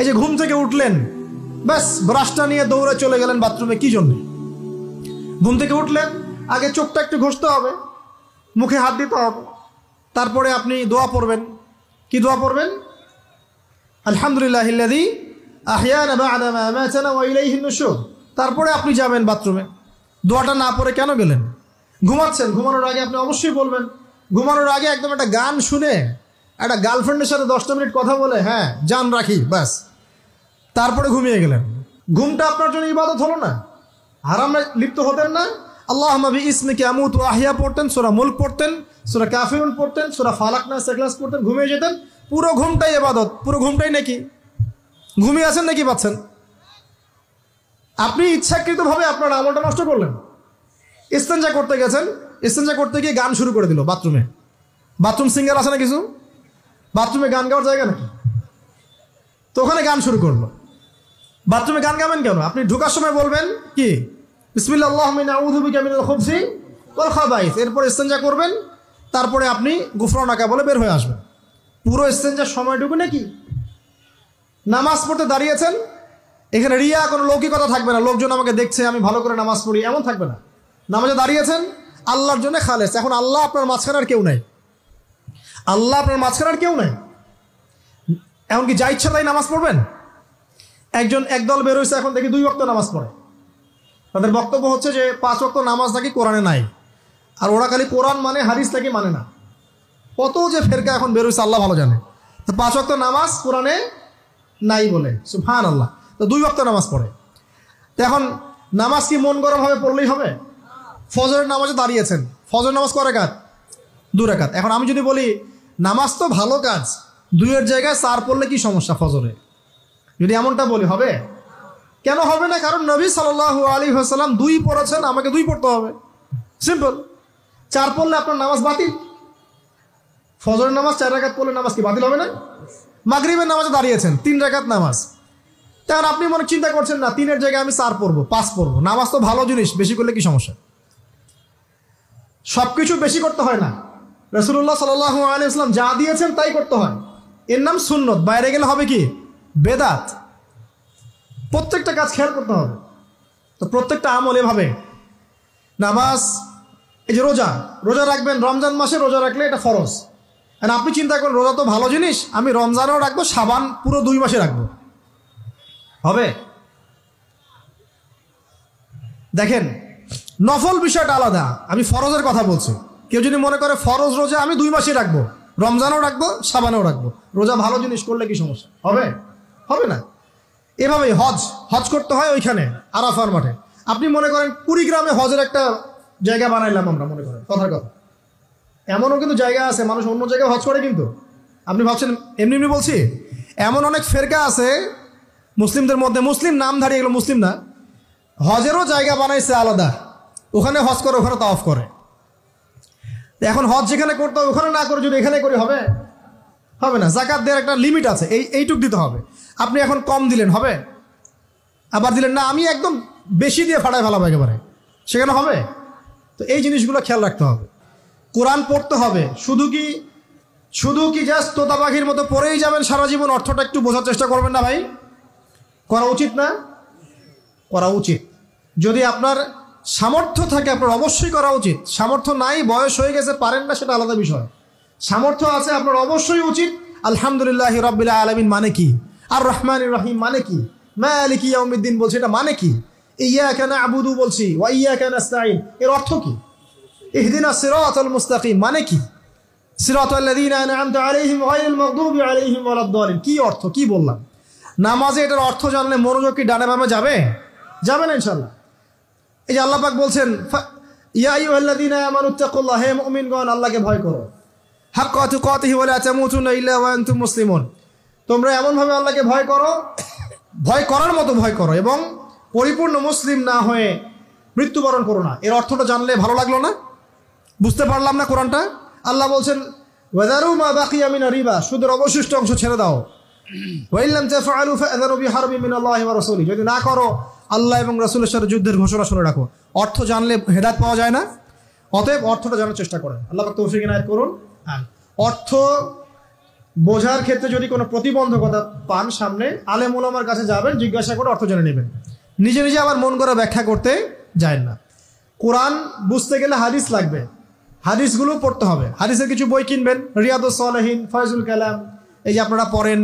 এই যে ঘুম থেকে উঠলেন, ব্যাস ব্রাশটা নিয়ে দৌড়ে চলে গেলেন বাথরুমে, কি জন্যে? ঘুম থেকে উঠলেন, আগে চোখটা একটু ঘষতে হবে, মুখে হাত দিতে হবে, তারপরে আপনি দোয়া পড়বেন। কি দোয়া পড়বেন? আলহামদুলিল্লাহিল্লাযী আহইয়ানা বা'দা মা আমাতানা ওয়া ইলাইহিন নুশুর। তারপরে আপনি যাবেন বাথরুমে। দোয়াটা না পড়ে কেন গেলেন? ঘুমাচ্ছেন, ঘুমানোর আগে আপনি অবশ্যই বলবেন। ঘুমানোর আগে একদম একটা গান শুনে, একটা গার্লফ্রেন্ডের সাথে 10টা মিনিট কথা বলে, হ্যাঁ জান রাখি, ব্যাস, তারপরে ঘুমিয়ে গেলেন। ঘুমটা আপনার জন্য ইবাদত হলো না? হারামে লিপ্ত হতেন না? আল্লাহুম্মা বিইসমিকা আমুতু ওয়া আহইয়া পড়তেন, সূরা মুলক পড়তেন, সূরা কাফিরুন পড়তেন, সূরা ফালাক নাস ইখলাস পড়তেন, ঘুমিয়ে যেতেন। পুরো ঘুমটাই ইবাদত, পুরো ঘুমটাই নাকি? ঘুমিয়ে আছেন নাকি পাচ্ছেন? আপনি ইচ্ছাকৃতভাবে আপনার আমলটা নষ্ট করলেন। ইস্তেঞ্জা করতে গেছেন, ইস্তেঞ্জা করতে গিয়ে গান শুরু করে দিল বাথরুমে। বাথরুম সিঙ্গার আছে না কিছু? বাথরুমে গান গাওয়ার জায়গা নাকি? তো ওখানে গান শুরু করলো। বাথরুমে গান গাবেন কেন? আপনি ঢোকার সময় বলবেন কি? বিসমিল্লাহ আল্লাহুম্মা ইন্নী আউযু বিকা মিনাল খুবসি ওয়াল খাবাইস। এরপর ইস্তেঞ্জা করবেন, তারপরে আপনি গুফরানাকা বলে বের হয়ে আসবেন। পুরো ইস্তেঞ্জার সময়টুকু নাকি? নামাজ পড়তে দাঁড়িয়েছেন, এখানে রিয়া কোনো লৌকিকতা থাকবে না, লোকজন আমাকে দেখছে আমি ভালো করে নামাজ পড়ি, এমন থাকবে না। নামাজে দাঁড়িয়েছেন আল্লাহর জন্য খালেস। এখন আল্লাহ আপনার মাঝখানে আর কেউ নাই, আল্লাহ আপনার মাঝখানে আর কেউ নাই। এখন কি যা ইচ্ছা তাই নামাজ পড়বেন? একদল বের হয়েছে, এখন দেখি 2 ওয়াক্ত নামাজ পড়ে। তাদের বক্তব্য হচ্ছে যে 5 ওয়াক্ত নামাজ নাকি কোরআনে নাই, আর ওরা খালি কোরআন মানে হাদিস নাকি মানে না। কত যে ফেরকা এখন বের হয়েছে আল্লাহ ভালো জানে। তো 5 ওয়াক্ত নামাজ কোরআনে নাই বলে, সুবহানাল্লাহ। তো 2 ওয়াক্ত নামাজ পড়ে। তো এখন নামাজ কি মন গরম ভাবে পড়লেই হবে? ফজরের নামাজে দাঁড়িয়েছেন, ফজর নামাজ কয় রাকাত? 2 রাকাত। এখন আমি যদি বলি নামাজ তো ভালো কাজ, 2-এর জায়গায় 4 পড়লে কি সমস্যা ফজরে? যদি এমনটা বলি হবে? কেন হবে না? কারণ নবী সাল্লাল্লাহু আলাইহি ওয়াসাল্লাম 2 পড়েছেন, আমাকে 2 পড়তে হবে, সিম্পল। 4 পড়লে আপনার নামাজ বাতিল। ফজরের নামাজ 4 রাকাত পড়লে নামাজ কি বাতিল হবে না? মাগরিবের নামাজে দাঁড়িয়েছেন, 3 রাকাত নামাজ। তখন আপনি মনে চিন্তা করছেন না 3-এর জায়গায় আমি 4 পড়বো, 5 পড়বো। নামাজ তো ভালো জিনিস, বেশি করলে কি সমস্যা? সবকিছু বেশি করতে হয় না। রাসূলুল্লাহ সাল্লাল্লাহু আলাইহি ওয়াসাল্লাম যা দিয়েছেন তাই করতে হয়। এর নাম সুন্নত। বাইরে গেলে হবে কি? বেদাত। প্রত্যেকটা কাজ খেয়াল করতে হবে। তো প্রত্যেকটা আমল এভাবে। নামাজ, এই যে রোজা রাখবেন, রমজান মাসে রোজা রাখলে এটা ফরজ। আর আপনি চিন্তা করেন রোজা তো ভালো জিনিস, আমি রমজানও রাখবো, শাবান পুরো 2 মাসে রাখবো, হবে? দেখেন, নফল বিষয়টা আলাদা, আমি ফরজের কথা বলছি। কেউ যদি মনে করে ফরজ রোজা আমি 2 মাসে রাখবো, রমজানও রাখবো, শাবানও রাখবো, রোজা ভালো জিনিস করলে কি সমস্যা হবে? হবে না। এভাবেই হজ করতে হয় ওইখানে আরাফার মাঠে। আপনি মনে করেন কুড়িগ্রামে হজের একটা জায়গা বানাইলাম আমরা, মনে করেন কথার কথা, এমনও কিন্তু জায়গা আছে মানুষ অন্য জায়গায় হজ করে। কিন্তু আপনি ভাবছেন এমনি এমনি বলছি, এমন অনেক ফেরকা আছে মুসলিমদের মধ্যে, মুসলিম নামধারী, এগুলো মুসলিম না, হজেরও জায়গা বানাইছে আলাদা, ওখানে হজ করে, ওখানে তাওয়াফ করে। এখন হজ যেখানে করতে হবে ওখানে না করে যদি এখানে করি হবে? হবে না। যাকাত দেওয়ার একটা লিমিট আছে, এইটুক দিতে হবে। আপনি এখন কম দিলেন হবে, আবার দিলেন না আমি একদম বেশি দিয়ে ফাটায় ফেলাবো একেবারে, সেখানে হবে? তো এই জিনিসগুলো খেয়াল রাখতে হবে। কোরআন পড়তে হবে। শুধু কি জাস্ট তোতা পাখির মতো পড়েই যাবেন সারা জীবন? অর্থটা একটু বোঝার চেষ্টা করবেন না ভাই? করা উচিত না? করা উচিত। যদি আপনার সামর্থ্য থাকে আপনার অবশ্যই করা উচিত। সামর্থ্য নাই, বয়স হয়ে গেছে, পারেন না, সেটা আলাদা বিষয়। সামর্থ্য আছে আপনার অবশ্যই উচিত। আলহামদুলিল্লাহি রাব্বিল আলামিন মানে কি? আর রহমানির রহিম মানে কি? মালিকি ইয়াউমিদ্দিন বলছি, এটা মানে কি? ইয়াকা না'বুদু বলছি, ওয়া ইয়াকা নাস্তাঈন, এর অর্থ কি? ইহদিনাস সিরাতাল মুস্তাকিম মানে কি? সিরাতাল লাযীনা আন'আমতা আলাইহিম গায়রিল মাগদুবি আলাইহিম ওয়ালাদ-দালিন, কি অর্থ? কি বললাম? নামাজে এটার অর্থ জানলে মনোযোগ কি ডানে বামে যাবে? যাবে না ইনশাআল্লাহ। এই যে আল্লাহ পাক বলছেন, ইয়া আইয়ুহাল্লাযীনা আমানুত্তাকুল্লাহ, হে মুমিনগণ আল্লাহকে ভয় করো, হাক্কা তুকাতিহি ওয়া লা তামুতুন্না ইল্লা ওয়া আনতুম মুসলিমুন, তোমরা এমনভাবে আল্লাহকে ভয় করো, ভয় করার মতো ভয় করো, এবং পরিপূর্ণ মুসলিম না হয়ে মৃত্যুবরণ করো না। এর অর্থটা জানলে ভালো লাগলো না? বুঝতে পারলাম না কোরআনটা? আল্লাহ বলছেন ওয়াযারু মা বাকিয়া মিনা রিবা, সুদের অবশিষ্ট অংশ ছেড়ে দাও। ওয়া ইল্লাম তাফআলু ফাআযারু বিহারবিন মিনাল্লাহি ওয়া রাসূলিহি, যদি না করো আল্লাহ এবং রাসূলের সাথে যুদ্ধের ঘোষণা শুনে রাখো। অর্থ জানলে হেদায়েত পাওয়া যায় না? অতএব অর্থটা জানার চেষ্টা করেন। আল্লাহ পাক তৌফিক ইনায়েত করুন। অর্থ বোঝার ক্ষেত্রে যদি কোনো প্রতিবন্ধকতা পান সামনে, আলেম ওলামার কাছে যাবেন, জিজ্ঞাসা করে অর্থ জেনে নেবেন। নিজে নিজে আবার মন করে ব্যাখ্যা করতে যায় না। কোরআন বুঝতে গেলে হাদিস লাগবে, হাদিসগুলো পড়তে হবে। হাদিসের কিছু বই কিনবেন, রিয়াদুস সালেহিন, ফয়জুল কালাম, এই যে আপনারা পড়েন,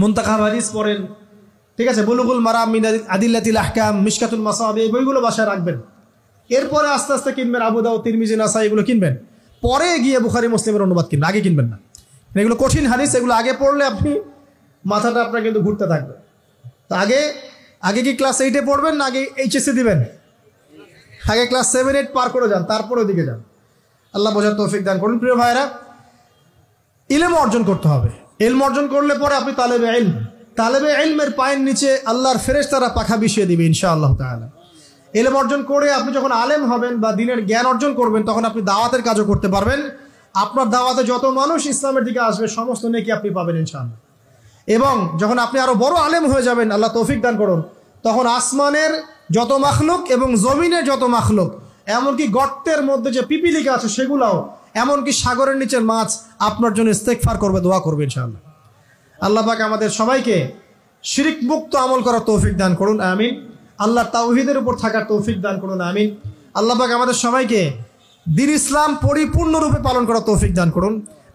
মুনতাখাব হাদিস পড়েন, ঠিক আছে, বুলুগুল মারাম মিন আদিল্লাতিল আহকাম, মিশকাতুল মাসাবি, এই বইগুলো বাসায় রাখবেন। এরপরে আস্তে আস্তে কিনবেন আবু দাউদ, তিরমিজি, নাসাই, এগুলো কিনবেন। পরে গিয়ে বুখারী মুসলিমের অনুবাদ কিনবেন, আগে কিনবেন না। এগুলো কঠিন হাদিস, এগুলো আগে পড়লে আপনি মাথাটা আপনার কিন্তু ঘুরতে থাকবে। তো আগে কি ক্লাস 8-এ পড়বেন না আগে এইচএসসি দিবেন? আগে ক্লাস 7-8 পার করে যান, তারপর ওদিকে যান। আল্লাহ বোঝার তৌফিক দান করুন। প্রিয় ভাইরা, ইলম অর্জন করতে হবে। ইলম অর্জন করলে পরে আপনি তালেবে ইলম, তালেবে ইলমের পায়ের নিচে আল্লাহর ফেরেশতারা পাখা বিছিয়ে দিবে ইনশাআল্লাহ তাআলা। ইলম অর্জন করে আপনি যখন আলেম হবেন বা দ্বীনের জ্ঞান অর্জন করবেন, তখন আপনি দাওয়াতের কাজও করতে পারবেন। আপনার দাওয়াতে যত মানুষ ইসলামের দিকে আসবে, সমস্ত নেকি আপনি পাবেন ইনশাআল্লাহ। এবং যখন আপনি আরো বড় আলেম হয়ে যাবেন, আল্লাহ তৌফিক দান করুন, তখন আসমানের যত মাখলুক এবং জমিনের যত মাখলুক, এমনকি গর্তের মধ্যে যে পিপিলিকা আছে সেগুলাও, এমনকি সাগরের নিচের মাছ আপনার জন্য ইস্তেগফার করবে, দোয়া করবে ইনশাআল্লাহ। আল্লাহ পাক আমাদের সবাইকে শিরক মুক্ত আমল করার তৌফিক দান করুন, আমিন। আল্লাহ তাওহীদের উপর থাকার তৌফিক দান করুন, আমিন। আল্লাহ পাক আমাদের সবাইকে দ্বীন ইসলাম পরিপূর্ণরূপে পালন করার তৌফিক দান করুন,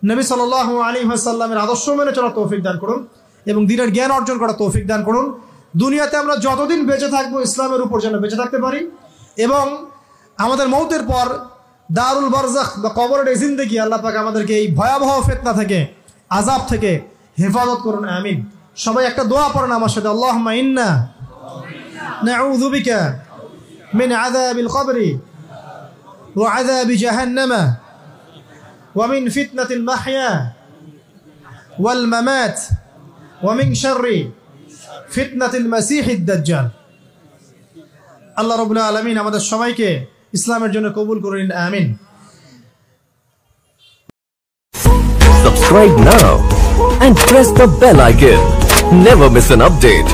নবী সাল্লাল্লাহু আলাইহি ওয়াসাল্লামের আদর্শ মেনে চলার তৌফিক দান করুন, এবং দ্বীনের জ্ঞান অর্জন করার তৌফিক দান করুন। দুনিয়াতে আমরা যতদিন বেঁচে থাকবো, ইসলামের উপর যেন বেঁচে থাকতে পারি, এবং আমাদের মৌতের পর দারুল বারজাখ বা কবরের এই জিন্দেগি, আল্লাহ পাক আমাদেরকে এই ভয়াবহ ফিতনা থেকে, আযাব থেকে হেফাজত করুন, আমিন। সবাই একটা দোয়া পড়েন আমার সাথে, আল্লাহুম্মা ইন্না নাউযু বিকা মিন আযাবিল কবরি ওয়া আযাবি জাহান্নামা ওয়া মিন ফিতনাতিল মাহইয়া ওয়াল মামাত ওয়া মিন শাররি ফিতনাতিল মাসীহিদ দাজ্জাল। আল্লাহ রাব্বুল আলামিন আমাদের সবাইকে ইসলামের জন্য কবুল করুন, আমিন। Subscribe now and press the bell icon. Never miss an update.